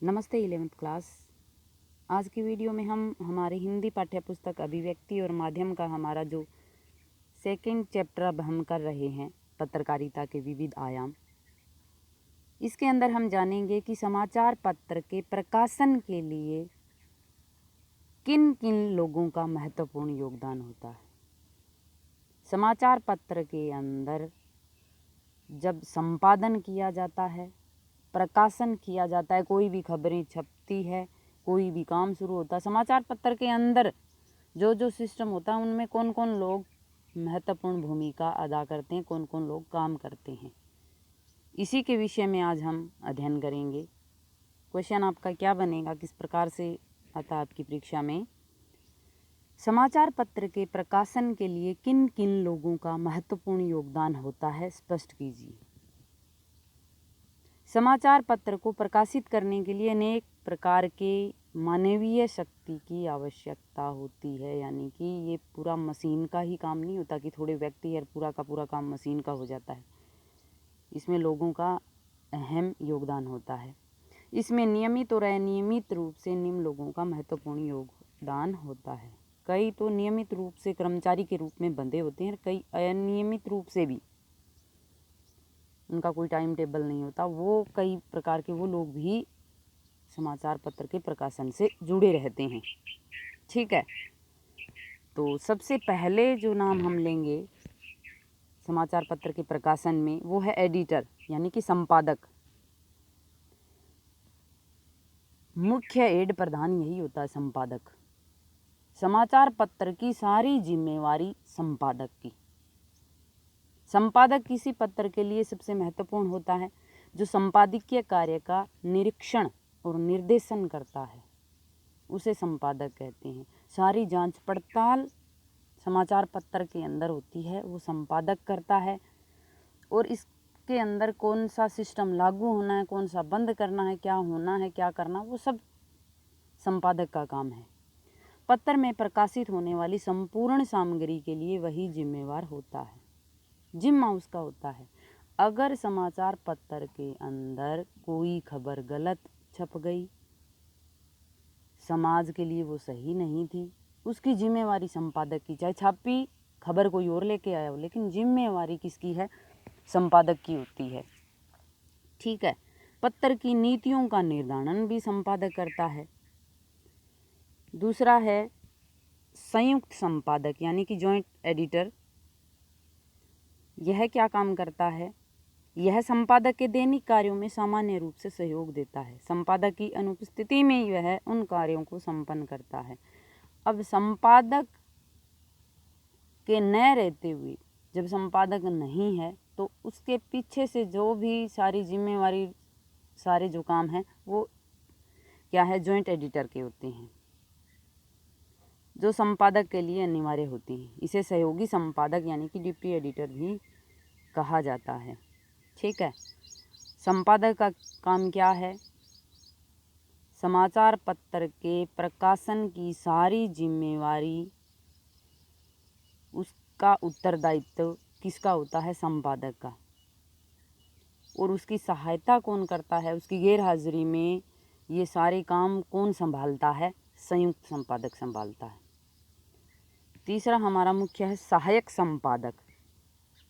नमस्ते 11th class. आज की वीडियो में हम हमारी हिंदी पाठ्य पुस्तक अभिव्यक्ति और माध्यम का हमारा जो सेकंड चैप्टर अब हम कर रहे हैं, पत्रकारिता के विविध आयाम। इसके अंदर हम जानेंगे कि समाचार पत्र के प्रकाशन के लिए किन किन लोगों का महत्वपूर्ण योगदान होता है। समाचार पत्र के अंदर जब संपादन किया जाता है, प्रकाशन किया जाता है, कोई भी खबरें छपती है, कोई भी काम शुरू होता है, समाचार पत्र के अंदर जो जो सिस्टम होता है उनमें कौन कौन लोग महत्वपूर्ण भूमिका अदा करते हैं, कौन कौन लोग काम करते हैं, इसी के विषय में आज हम अध्ययन करेंगे। क्वेश्चन आपका क्या बनेगा, किस प्रकार से आता है आपकी परीक्षा में, समाचार पत्र के प्रकाशन के लिए किन किन लोगों का महत्वपूर्ण योगदान होता है, स्पष्ट कीजिए। समाचार पत्र को प्रकाशित करने के लिए अनेक प्रकार के मानवीय शक्ति की आवश्यकता होती है, यानी कि ये पूरा मशीन का ही काम नहीं होता कि थोड़े व्यक्ति और पूरा का पूरा काम मशीन का हो जाता है। इसमें लोगों का अहम योगदान होता है। इसमें नियमित और अनियमित रूप से निम्न लोगों का महत्वपूर्ण योगदान होता है। कई तो नियमित रूप से कर्मचारी के रूप में बंधे होते हैं, कई अनियमित रूप से भी, उनका कोई टाइम टेबल नहीं होता, वो कई प्रकार के वो लोग भी समाचार पत्र के प्रकाशन से जुड़े रहते हैं। ठीक है, तो सबसे पहले जो नाम हम लेंगे समाचार पत्र के प्रकाशन में वो है एडिटर, यानी कि संपादक। मुख्य एड प्रधान यही होता है, संपादक। समाचार पत्र की सारी जिम्मेवारी संपादक की। संपादक किसी पत्र के लिए सबसे महत्वपूर्ण होता है, जो संपादकीय कार्य का निरीक्षण और निर्देशन करता है, उसे संपादक कहते हैं। सारी जांच पड़ताल समाचार पत्र के अंदर होती है, वो संपादक करता है। और इसके अंदर कौन सा सिस्टम लागू होना है, कौन सा बंद करना है, क्या होना है, क्या करना, वो सब संपादक का काम है। पत्र में प्रकाशित होने वाली संपूर्ण सामग्री के लिए वही जिम्मेवार होता है, जिम्मा उसका होता है। अगर समाचार पत्र के अंदर कोई खबर गलत छप गई, समाज के लिए वो सही नहीं थी, उसकी जिम्मेवारी संपादक की। चाहे छापी खबर कोई और लेके आया हो, लेकिन जिम्मेवारी किसकी है, संपादक की होती है। ठीक है, पत्र की नीतियों का निर्धारण भी संपादक करता है। दूसरा है संयुक्त संपादक, यानी कि जॉइंट एडिटर। यह क्या काम करता है, यह संपादक के दैनिक कार्यों में सामान्य रूप से सहयोग देता है। संपादक की अनुपस्थिति में वह उन कार्यों को संपन्न करता है। अब संपादक के न रहते हुए, जब संपादक नहीं है, तो उसके पीछे से जो भी सारी जिम्मेवारी, सारे जो काम हैं, वो क्या है, जॉइंट एडिटर के होते हैं, जो संपादक के लिए अनिवार्य होती हैं। इसे सहयोगी संपादक यानी कि डिप्टी एडिटर भी कहा जाता है। ठीक है, संपादक का काम क्या है, समाचार पत्र के प्रकाशन की सारी जिम्मेवारी, उसका उत्तरदायित्व किसका होता है, संपादक का। और उसकी सहायता कौन करता है, उसकी गैर हाजिरी में ये सारे काम कौन संभालता है, संयुक्त संपादक संभालता है। तीसरा हमारा मुख्य है सहायक संपादक।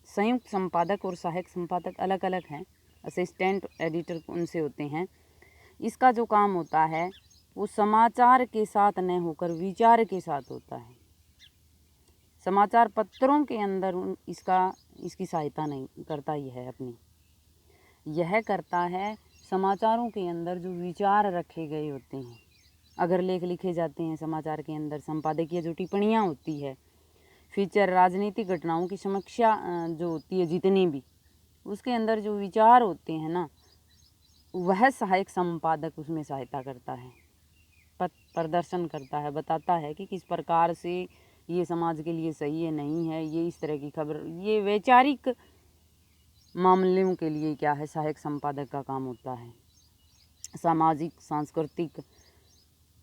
संयुक्त संपादक और सहायक संपादक अलग अलग हैं, असिस्टेंट एडिटर उनसे होते हैं। इसका जो काम होता है वो समाचार के साथ न होकर विचार के साथ होता है। समाचार पत्रों के अंदर इसकी सहायता नहीं करता, यह करता है समाचारों के अंदर जो विचार रखे गए होते हैं। अगर लेख लिखे जाते हैं समाचार के अंदर, संपादकीय जो टिप्पणियाँ होती है, फीचर, राजनीतिक घटनाओं की समीक्षा जो होती है, जितनी भी उसके अंदर जो विचार होते हैं ना, वह सहायक संपादक उसमें सहायता करता है, प्रदर्शन करता है, बताता है कि किस प्रकार से ये समाज के लिए सही है, नहीं है, ये इस तरह की खबर, ये वैचारिक मामलों के लिए क्या है, सहायक संपादक का काम होता है। सामाजिक सांस्कृतिक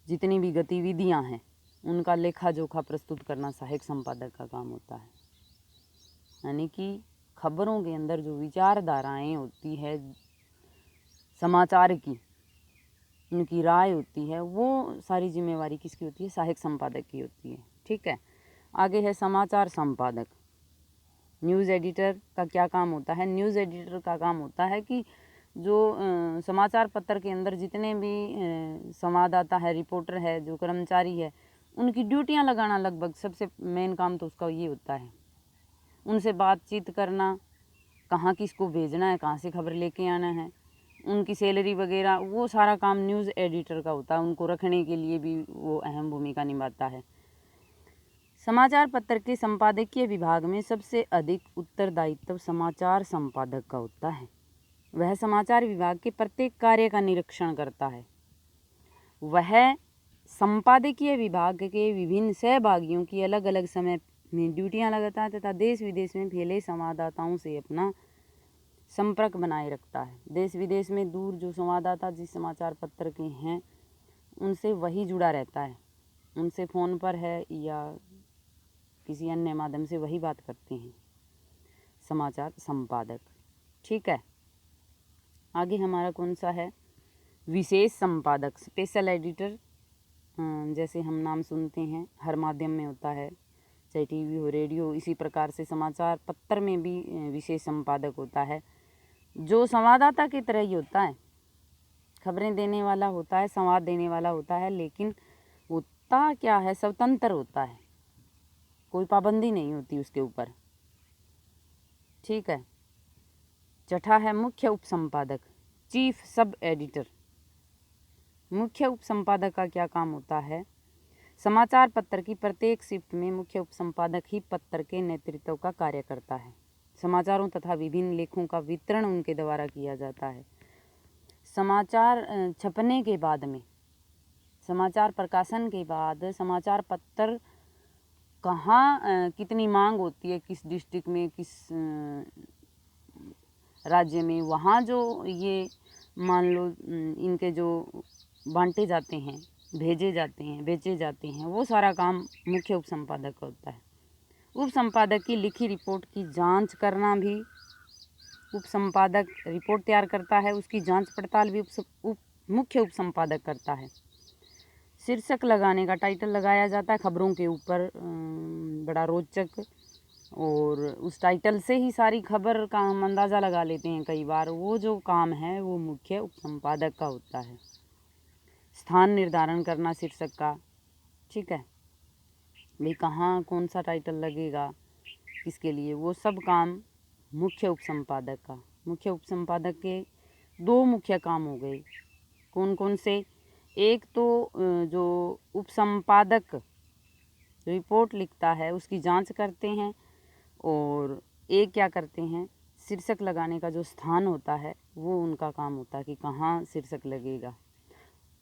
जितनी भी गतिविधियां हैं, उनका लेखा जोखा प्रस्तुत करना सहायक संपादक का काम होता है। यानी कि खबरों के अंदर जो विचारधाराएं होती है समाचार की, उनकी राय होती है, वो सारी जिम्मेवारी किसकी होती है? सहायक संपादक की होती है। ठीक है, आगे है समाचार संपादक। न्यूज़ एडिटर का क्या काम होता है? न्यूज़ एडिटर का काम होता है कि जो समाचार पत्र के अंदर जितने भी संवाददाता है, रिपोर्टर है, जो कर्मचारी है, उनकी ड्यूटियां लगाना, लगभग सबसे मेन काम तो उसका ये होता है। उनसे बातचीत करना, कहाँ किसको भेजना है, कहाँ से खबर लेके आना है, उनकी सैलरी वगैरह, वो सारा काम न्यूज़ एडिटर का होता है। उनको रखने के लिए भी वो अहम भूमिका निभाता है। समाचार पत्र के संपादकीय विभाग में सबसे अधिक उत्तरदायित्व समाचार संपादक का होता है। वह समाचार विभाग के प्रत्येक कार्य का निरीक्षण करता है। वह संपादकीय विभाग के विभिन्न सहभागियों की अलग अलग समय में ड्यूटियां लगाता है तथा देश विदेश में फैले संवाददाताओं से अपना संपर्क बनाए रखता है। देश विदेश में दूर जो संवाददाता जिस समाचार पत्र के हैं, उनसे वही जुड़ा रहता है। उनसे फ़ोन पर है या किसी अन्य माध्यम से वही बात करते हैं समाचार संपादक। ठीक है, आगे हमारा कौन सा है? विशेष संपादक, स्पेशल एडिटर। जैसे हम नाम सुनते हैं, हर माध्यम में होता है, चाहे टीवी हो, रेडियो, इसी प्रकार से समाचार पत्र में भी विशेष संपादक होता है, जो संवाददाता की तरह ही होता है, खबरें देने वाला होता है, संवाद देने वाला होता है, लेकिन होता क्या है? स्वतंत्र होता है, कोई पाबंदी नहीं होती उसके ऊपर। ठीक है, छठा है मुख्य उप संपादक, चीफ सब एडिटर। मुख्य उप संपादक का क्या काम होता है? समाचार पत्र की प्रत्येक शिफ्ट में मुख्य उप संपादक ही पत्र के नेतृत्व का कार्य करता है। समाचारों तथा विभिन्न लेखों का वितरण उनके द्वारा किया जाता है। समाचार छपने के बाद में, समाचार प्रकाशन के बाद समाचार पत्र कहाँ कितनी मांग होती है, किस डिस्ट्रिक्ट में, किस राज्य में, वहाँ जो ये मान लो इनके जो बांटे जाते हैं, भेजे जाते हैं, बेचे जाते हैं, वो सारा काम मुख्य उप संपादक का होता है। उप संपादक की लिखी रिपोर्ट की जांच करना भी उप संपादक रिपोर्ट तैयार करता है, उसकी जांच पड़ताल भी मुख्य उप संपादक करता है। शीर्षक लगाने का, टाइटल लगाया जाता है खबरों के ऊपर, बड़ा रोचक, और उस टाइटल से ही सारी खबर का हम अंदाज़ा लगा लेते हैं कई बार। वो जो काम है वो मुख्य उप संपादक का होता है। स्थान निर्धारण करना शीर्षक का, ठीक है भाई, कहाँ कौन सा टाइटल लगेगा, किसके लिए, वो सब काम मुख्य उप संपादक का। मुख्य उप संपादक के दो मुख्य काम हो गए, कौन कौन से? एक तो जो उप संपादक रिपोर्ट लिखता है उसकी जांच करते हैं, और एक क्या करते हैं, शीर्षक लगाने का जो स्थान होता है वो उनका काम होता है कि कहाँ शीर्षक लगेगा।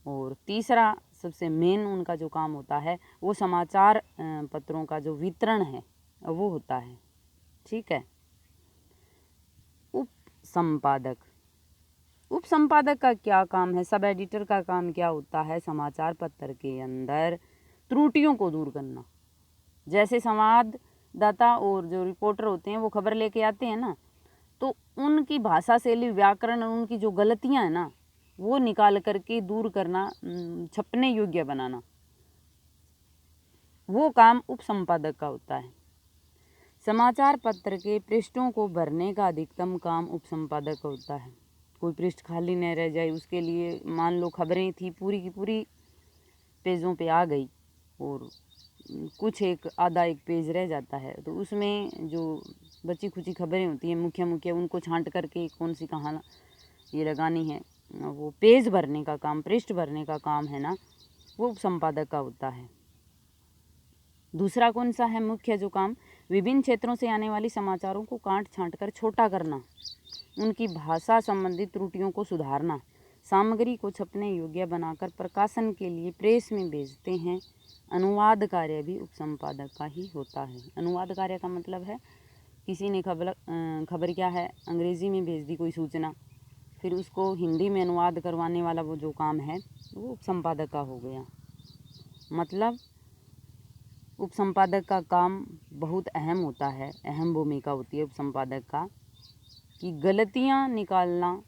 और तीसरा सबसे मेन उनका जो काम होता है वो समाचार पत्रों का जो वितरण है वो होता है। ठीक है, उप संपादक, उप संपादक का क्या काम है? सब एडिटर का काम क्या होता है? समाचार पत्र के अंदर त्रुटियों को दूर करना। जैसे संवाददाता और जो रिपोर्टर होते हैं वो खबर लेके आते हैं ना, तो उनकी भाषा शैली, व्याकरण, उनकी जो गलतियां हैं ना, वो निकाल करके दूर करना, छपने योग्य बनाना, वो काम उप संपादक का होता है। समाचार पत्र के पृष्ठों को भरने का अधिकतम काम उप संपादक का होता है। कोई पृष्ठ खाली न रह जाए, उसके लिए मान लो खबरें थी पूरी की पूरी पेजों पे आ गई और कुछ एक आधा एक पेज रह जाता है, तो उसमें जो बची खुची खबरें होती हैं मुख्य उनको छांट करके कौन सी कहाँ ये लगानी है, वो पेज भरने का काम, पृष्ठ भरने का काम है ना, वो उप संपादक का होता है। दूसरा कौन सा है मुख्य जो काम? विभिन्न क्षेत्रों से आने वाली समाचारों को काट छांट कर छोटा करना, उनकी भाषा संबंधी त्रुटियों को सुधारना, सामग्री को छपने योग्य बनाकर प्रकाशन के लिए प्रेस में भेजते हैं। अनुवाद कार्य भी उप संपादक का ही होता है। अनुवाद कार्य का मतलब है किसी ने खबर क्या है अंग्रेज़ी में भेज दी कोई सूचना, फिर उसको हिंदी में अनुवाद करवाने वाला वो जो काम है वो उप संपादक का हो गया। मतलब उप संपादक का काम बहुत अहम होता है, अहम भूमिका होती है उप संपादक का, कि गलतियाँ निकालना,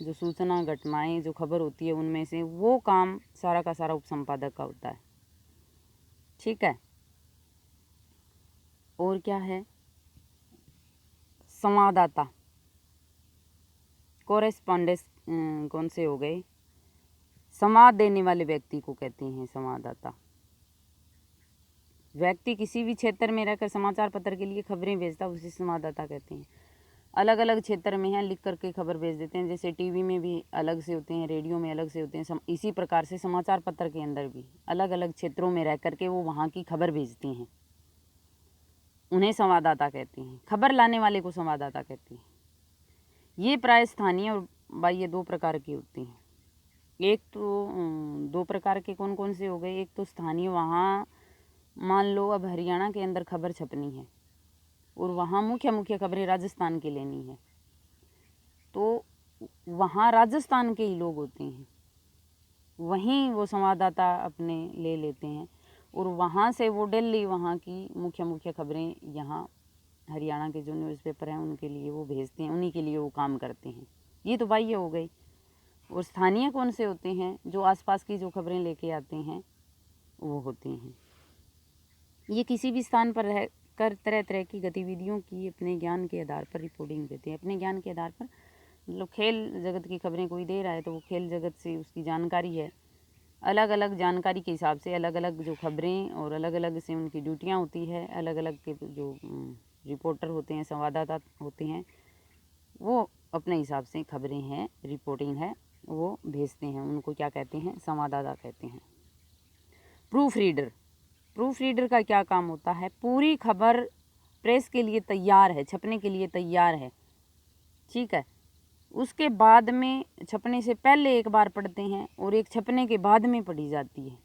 जो सूचना घटनाएं जो खबर होती है उनमें से वो काम सारा का सारा उपसंपादक का होता है। ठीक है। और क्या है, संवाददाता, कोरेस्पॉन्डेंस कौन से हो गए, संवाद देने वाले व्यक्ति को कहते हैं संवाददाता। व्यक्ति किसी भी क्षेत्र में रहकर समाचार पत्र के लिए खबरें भेजता है उसे संवाददाता कहते हैं। अलग अलग क्षेत्र में है, लिख करके खबर भेज देते हैं। जैसे टीवी में भी अलग से होते हैं, रेडियो में अलग से होते हैं, इसी प्रकार से समाचार पत्र के अंदर भी अलग अलग क्षेत्रों में रह करके वो वहाँ की खबर भेजती हैं, उन्हें संवाददाता कहते हैं। खबर लाने वाले को संवाददाता कहते हैं। ये प्राय स्थानीय और बाह्य दो प्रकार की होती हैं। एक तो दो प्रकार के कौन कौन से हो गए, एक तो स्थानीय, वहाँ मान लो अब हरियाणा के अंदर खबर छपनी है और वहाँ मुख्य खबरें राजस्थान की लेनी है, तो वहाँ राजस्थान के ही लोग होते हैं, वहीं वो संवाददाता अपने ले लेते हैं और वहाँ से वो दिल्ली वहाँ की मुख्य खबरें यहाँ हरियाणा के जो न्यूज़पेपर हैं उनके लिए वो भेजते हैं, उन्हीं के लिए वो काम करते हैं। ये तो बाह्य हो गई। और स्थानीय कौन से होते हैं, जो आसपास की जो खबरें लेके आते हैं वो होते हैं। ये किसी भी स्थान पर रह कर तरह तरह की गतिविधियों की अपने ज्ञान के आधार पर रिपोर्टिंग देते हैं। अपने ज्ञान के आधार पर मतलब खेल जगत की खबरें कोई दे रहा है तो वो खेल जगत से उसकी जानकारी है, अलग अलग जानकारी के हिसाब से अलग अलग जो खबरें और अलग अलग से उनकी ड्यूटियाँ होती है, अलग अलग के जो रिपोर्टर होते हैं, संवाददाता होते हैं, वो अपने हिसाब से खबरें हैं, रिपोर्टिंग है, वो भेजते हैं। उनको क्या कहते हैं, संवाददाता कहते हैं। प्रूफ रीडर, प्रूफ रीडर का क्या काम होता है, पूरी खबर प्रेस के लिए तैयार है, छपने के लिए तैयार है, ठीक है, उसके बाद में छपने से पहले एक बार पढ़ते हैं और एक छपने के बाद में पढ़ी जाती है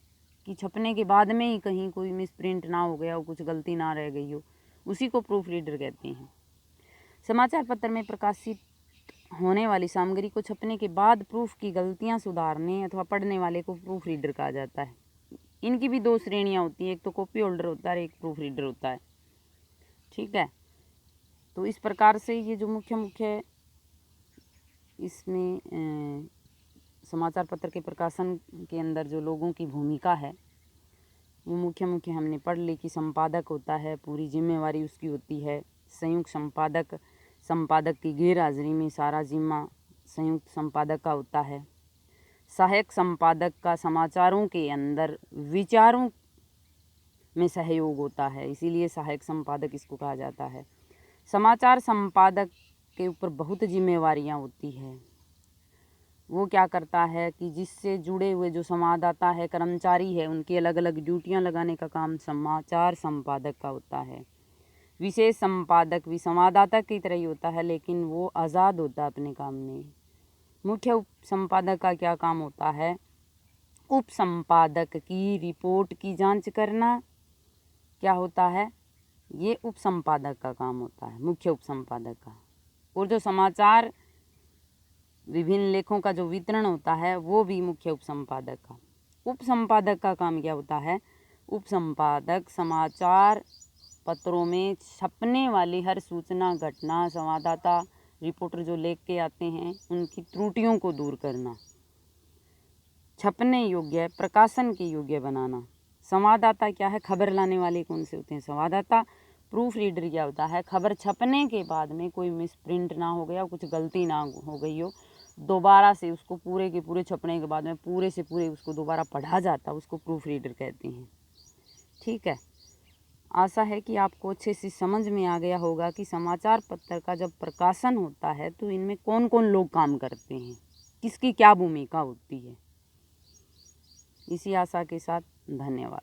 कि छपने के बाद में ही कहीं कोई मिस प्रिंट ना हो गया हो, कुछ गलती ना रह गई हो, उसी को प्रूफ रीडर कहते हैं। समाचार पत्र में प्रकाशित होने वाली सामग्री को छपने के बाद प्रूफ की गलतियां सुधारने अथवा पढ़ने वाले को प्रूफ रीडर कहा जाता है। इनकी भी दो श्रेणियां होती हैं, एक तो कॉपी होल्डर होता है, एक प्रूफ रीडर होता है, ठीक है। तो इस प्रकार से ये जो मुख्य इसमें समाचार पत्र के प्रकाशन के अंदर जो लोगों की भूमिका है वो मुख्य हमने पढ़ ली कि संपादक होता है, पूरी जिम्मेवारी उसकी होती है। संयुक्त संपादक, संपादक की गैर हाजिरी में सारा जिम्मा संयुक्त संपादक का होता है। सहायक संपादक का समाचारों के अंदर विचारों में सहयोग होता है, इसीलिए सहायक संपादक इसको कहा जाता है। समाचार संपादक के ऊपर बहुत जिम्मेवारियां होती है। वो क्या करता है कि जिससे जुड़े हुए जो संवाददाता है, कर्मचारी है, उनकी अलग अलग ड्यूटियां लगाने का काम समाचार संपादक का होता है। विशेष संपादक भी संवाददाता की तरह ही होता है, लेकिन वो आज़ाद होता है अपने काम में। मुख्य उप संपादक का क्या काम होता है, उप संपादक की रिपोर्ट की जांच करना क्या होता है, ये उप संपादक का काम होता है, मुख्य उप संपादक का। और जो समाचार विभिन्न लेखों का जो वितरण होता है वो भी मुख्य उप संपादक का। उप संपादक का काम क्या होता है, उप संपादक समाचार पत्रों में छपने वाली हर सूचना, घटना, संवाददाता, रिपोर्टर जो लेख के आते हैं उनकी त्रुटियों को दूर करना, छपने योग्य, प्रकाशन के योग्य बनाना। संवाददाता क्या है, खबर लाने वाले कौन से होते हैं, संवाददाता। प्रूफ रीडर क्या होता है, खबर छपने के बाद में कोई मिस प्रिंट ना हो गया, कुछ गलती ना हो गई हो, दोबारा से उसको पूरे के पूरे छपने के बाद में पूरे से पूरे उसको दोबारा पढ़ा जाता, उसको प्रूफ रीडर कहते हैं, ठीक है। आशा है कि आपको अच्छे से समझ में आ गया होगा कि समाचार पत्र का जब प्रकाशन होता है तो इनमें कौन कौन लोग काम करते हैं, किसकी क्या भूमिका होती है। इसी आशा के साथ धन्यवाद।